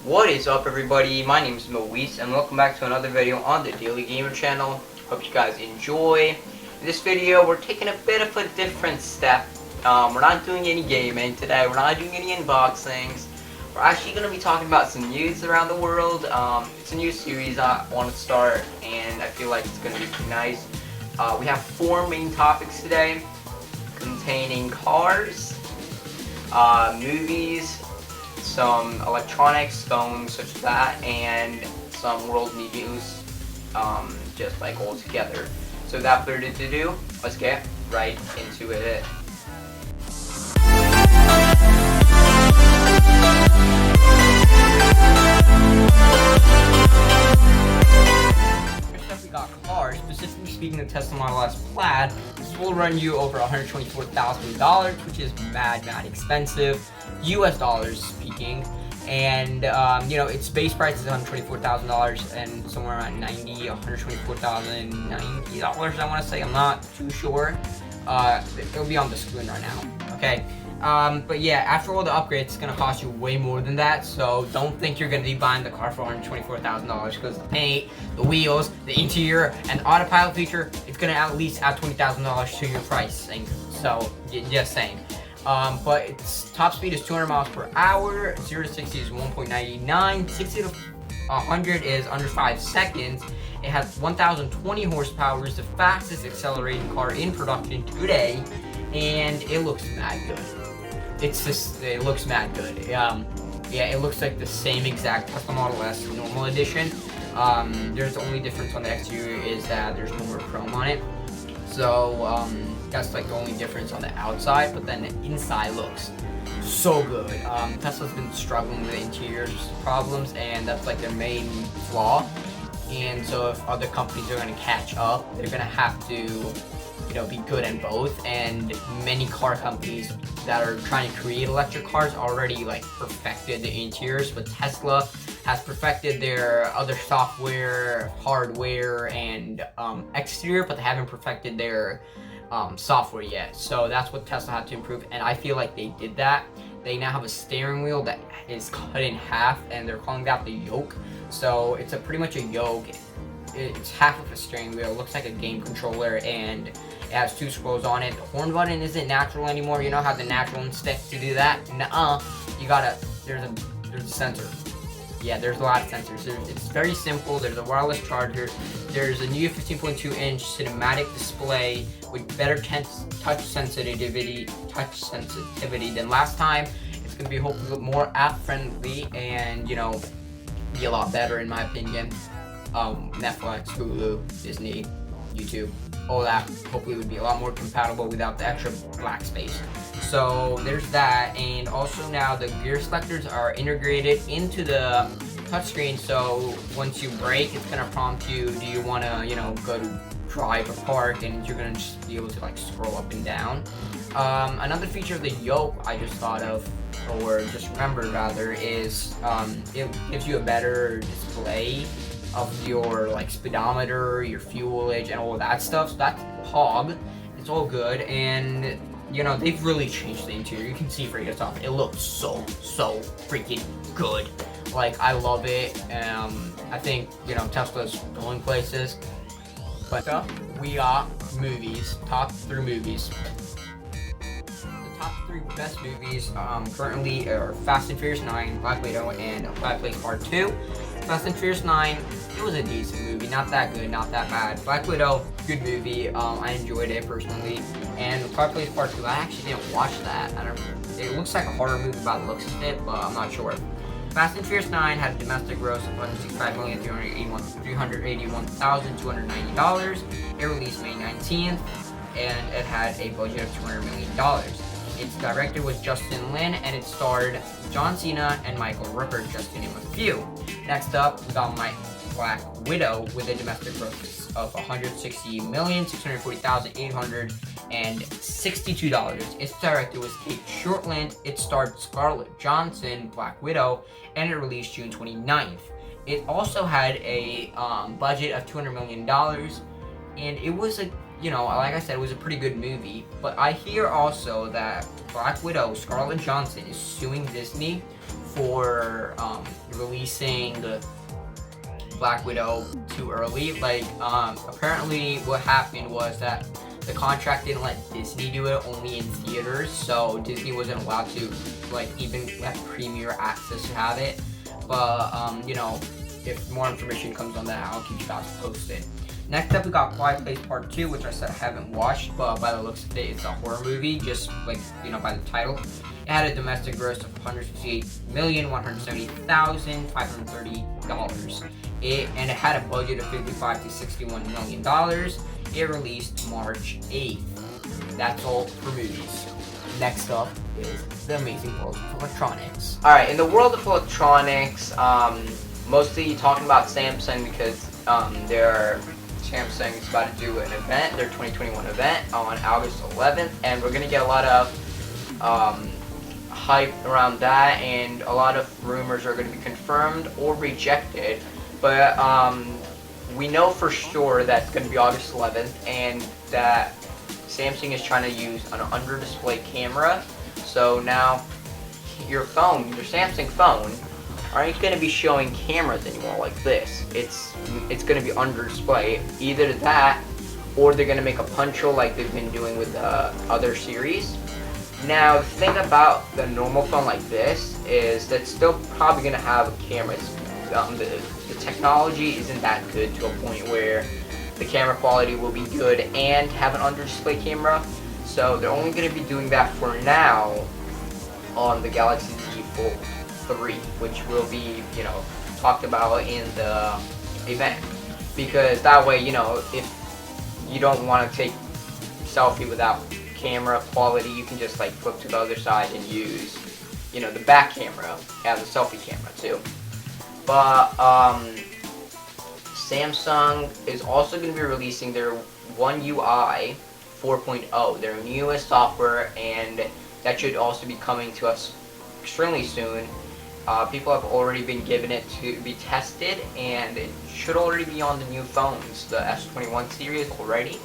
What is up, everybody? My name is Moise and welcome back to another video on the Daily Gamer channel. Hope you guys enjoy. In this video we're taking a bit of a different step. We're not doing any gaming today, we're not doing any unboxings. We're actually going to be talking about some news around the world. It's a new series I want to start and I feel like it's going to be pretty nice. We have 4 main topics today containing cars, movies, some electronics, phones such as that, and some world news, just like all together. So without further ado, let's get right into it. First up, we got cars. Specifically speaking, the Tesla Model S Plaid. This will run you over $124,000, which is mad expensive, US dollars speaking. And you know, its base price is $124,000 and somewhere around $124,090, I want to say. I'm not too sure. It'll be on the screen right now. Okay. But yeah, after all the upgrades, it's gonna cost you way more than that. So don't think you're gonna be buying the car for $124,000, because the paint, the wheels, the interior, and the autopilot feature, it's gonna at least add $20,000 to your pricing. So just saying. But its top speed is 200 miles per hour. 0 to 60 is 1.99. 60 to 100 is under 5 seconds. It has 1,020 horsepower. It's the fastest accelerating car in production today, and it looks mad good. It looks mad good. Yeah, it looks like the same exact Tesla Model S normal edition. There's the only difference on the exterior is that there's no more chrome on it. So that's like the only difference on the outside, but then the inside looks so good. Tesla's been struggling with the interior problems, and that's like their main flaw. And so if other companies are going to catch up, they're going to have to, you know, be good in both. And many car companies that are trying to create electric cars already like perfected the interiors, but Tesla has perfected their other software, hardware, and exterior, but they haven't perfected their software yet. So that's what Tesla had to improve, and I feel like they did that. They now have a steering wheel that is cut in half, and they're calling that the yoke. So it's pretty much a yoke. It's half of a steering wheel. It looks like a game controller, and it has 2 scrolls on it. The horn button isn't natural anymore. You know how the natural one sticks to do that? Nuh-uh. You gotta. There's a sensor. Yeah, there's a lot of sensors. It's very simple. There's a wireless charger. There's a new 15.2-inch cinematic display with better touch sensitivity than last time. It's gonna be hopefully more app-friendly and, you know, be a lot better in my opinion. Netflix, Hulu, Disney, YouTube, all that hopefully would be a lot more compatible without the extra black space. So there's that, and also now the gear selectors are integrated into the touchscreen. So once you brake, it's gonna prompt you, do you want to, you know, go to drive or park, and you're gonna just be able to like scroll up and down. Another feature of the yoke I just thought of, or just remembered rather, is it gives you a better display of your like speedometer, your fuelage, and all that stuff. So that's hog. It's all good, and you know, they've really changed the interior. You can see for yourself. It looks so freaking good. Like, I love it. I think, you know, Tesla's going places. But we got movies. Top 3 movies. The top 3 best movies currently are Fast and Furious 9, Black Widow, and A Quiet Place Part 2. Fast and Furious 9, it was a decent movie. Not that good, not that bad. Black Widow, good movie. I enjoyed it personally. And Quiet Place Part 2, I actually didn't watch that. It looks like a horror movie by the looks of it, but I'm not sure. Fast and Furious 9 had a domestic gross of $165,381,290. It released May 19th, and it had a budget of $200 million. Its director was Justin Lin, and it starred John Cena and Michael Rooker, just to name a few. Next up, we got Black Widow with a domestic gross of $160,640,862. Its director was Kate Shortland. It starred Scarlett Johansson, Black Widow, and it released June 29th. It also had a budget of $200 million, and it was a you know, like I said, it was a pretty good movie. But I hear also that Black Widow, Scarlett Johansson, is suing Disney for releasing the Black Widow too early. Like, apparently what happened was that the contract didn't let Disney do it, only in theaters, so Disney wasn't allowed to, like, even let Premiere Access have it. But, you know, if more information comes on that, I'll keep you guys posted. Next up, we got Quiet Place Part 2, which I said I haven't watched, but by the looks of it, it's a horror movie, just, like, you know, by the title. It had a domestic gross of $168,170,530. And it had a budget of $55 to $61 million. It released March 8th. That's all for movies. Next up is the amazing world of electronics. Alright, in the world of electronics, mostly talking about Samsung because Samsung is about to do an event, their 2021 event on August 11th, and we're going to get a lot of hype around that, and a lot of rumors are going to be confirmed or rejected, but we know for sure that it's going to be August 11th, and that Samsung is trying to use an under-display camera. So now your Samsung phone, aren't going to be showing cameras anymore like this. It's going to be under display. Either that, or they're going to make a punch hole like they've been doing with the other series. Now, the thing about the normal phone like this is that's still probably going to have cameras. The technology isn't that good to a point where the camera quality will be good and have an under-display camera. So they're only going to be doing that for now on the Galaxy Z Fold 3, which will be, you know, talked about in the event. Because that way, you know, if you don't want to take selfie without camera quality, you can just like flip to the other side and use, you know, the back camera as a selfie camera too. But Samsung is also going to be releasing their One UI 4.0, their newest software, and that should also be coming to us extremely soon. People have already been given it to be tested, and it should already be on the new phones, the S21 series already.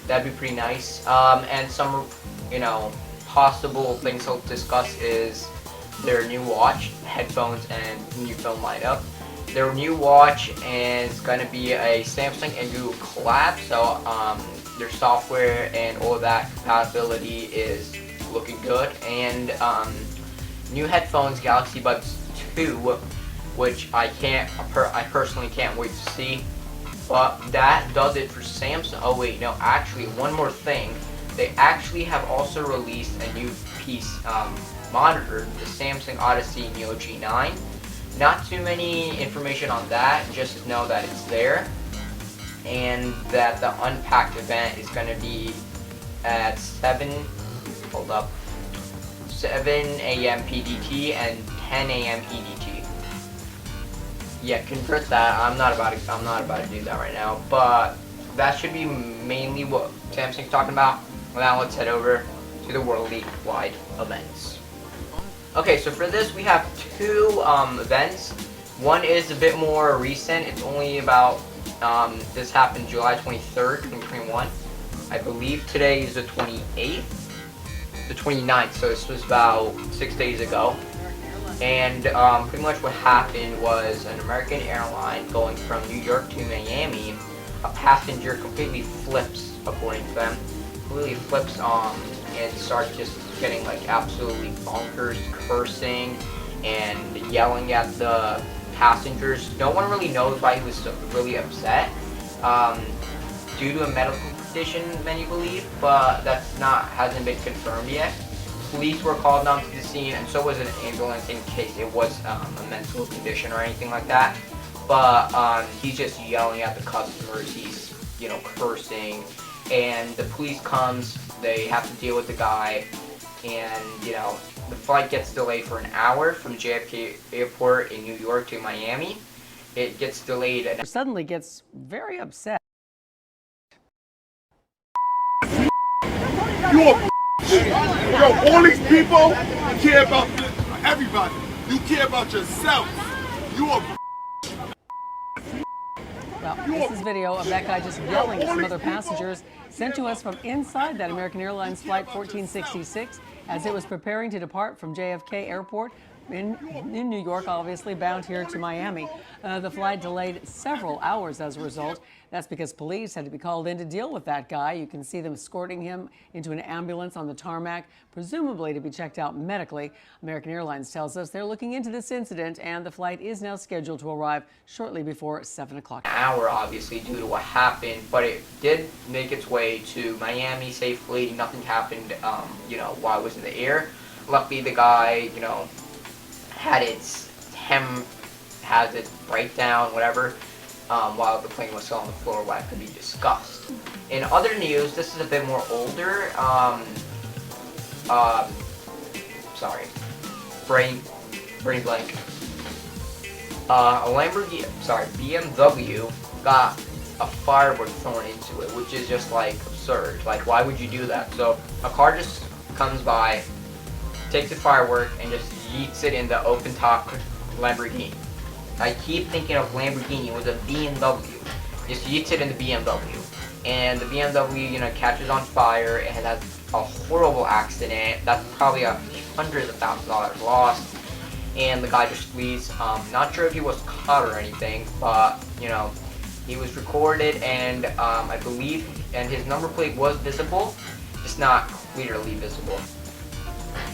That'd be pretty nice. And some, you know, possible things to discuss is their new watch, headphones, and new phone lineup. Their new watch is going to be a Samsung and Google collab, so their software and all that compatibility is looking good. And new headphones, Galaxy Buds 2, which I personally can't wait to see. But that does it for Samsung. Oh wait, no, actually one more thing. They actually have also released a new piece monitor, the Samsung Odyssey Neo G9. Not too many information on that, just know that it's there, and that the Unpacked event is going to be at 7 a.m. PDT and 10 a.m. EDT. Yeah, convert that. I'm not about to do that right now, but that should be mainly what Samsung's talking about. Now let's head over to the worldwide events. Okay, so for this we have two events. One is a bit more recent. It's only about, this happened July 23rd, 2021. I believe today is the 28th, the 29th, so this was about 6 days ago. And pretty much what happened was an American airline going from New York to Miami, a passenger completely flips, according to them, and starts just getting like absolutely bonkers, cursing and yelling at the passengers. No one really knows why he was so really upset, due to a medical condition, many believe, but hasn't been confirmed yet. Police were called down to the scene, and so was an ambulance in case it was a mental condition or anything like that. But he's just yelling at the customers. He's, you know, cursing, and the police comes. They have to deal with the guy, and you know, the flight gets delayed for an hour from JFK Airport in New York to Miami. It gets delayed and suddenly gets very upset. Yo, all these people care about everybody. You care about yourself. You are. Well, this is video of that guy just yelling at some other passengers, sent to us from inside that American Airlines Flight 1466 as it was preparing to depart from JFK Airport. in New York, obviously bound here to Miami. The flight delayed several hours as a result. That's because police had to be called in to deal with that guy. You can see them escorting him into an ambulance on the tarmac, presumably to be checked out medically. American Airlines tells us they're looking into this incident, and the flight is now scheduled to arrive shortly before 7 o'clock. Hour, obviously, due to what happened, but it did make its way to Miami safely. Nothing happened, while it was in the air. Luckily, the guy, had its breakdown, whatever, while the plane was still on the floor, what could be discussed. In other news, this is a bit more older. Brain blank. BMW got a firework thrown into it, which is just like absurd. Like, why would you do that? So a car just comes by, takes the firework, and just yeets it in the open top Lamborghini. I keep thinking of Lamborghini. It was a BMW. Just yeets it in the BMW, and the BMW, catches on fire. It has a horrible accident. That's probably hundreds of thousands of dollars lost. And the guy just flees. Not sure if he was caught or anything, but he was recorded, and I believe, and his number plate was visible, just not clearly visible.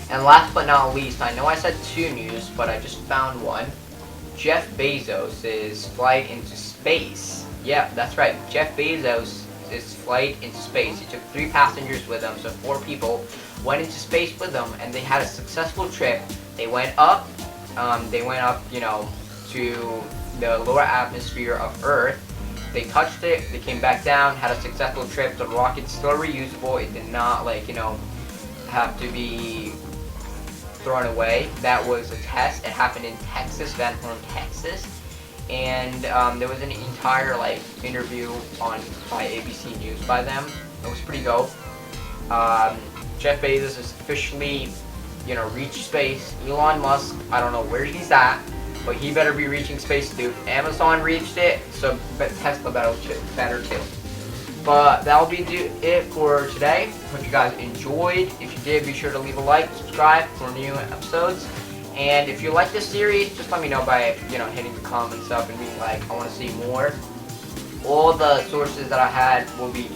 And last but not least, I know I said 2 news, but I just found one. Jeff Bezos' flight into space. Yeah, that's right. Jeff Bezos' flight into space. He took 3 passengers with him, so 4 people went into space with him, and they had a successful trip. They went up, to the lower atmosphere of Earth. They touched it, they came back down, had a successful trip. The rocket's still reusable. It did not, have to be thrown away. That was a test. It happened in Texas, Van Horn, Texas. And there was an entire interview by ABC News by them. It was pretty dope. Jeff Bezos has officially, reached space. Elon Musk, I don't know where he's at, but he better be reaching space too. Amazon reached it, so Tesla better too. But that'll be it for today. Hope you guys enjoyed. If you did, be sure to leave a like, subscribe for new episodes. And if you like this series, just let me know by hitting the comments up and being like, I want to see more. All the sources that I had will be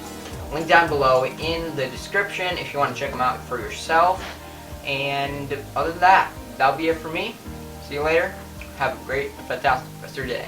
linked down below in the description if you want to check them out for yourself. And other than that, that'll be it for me. See you later. Have a great, fantastic rest of your day.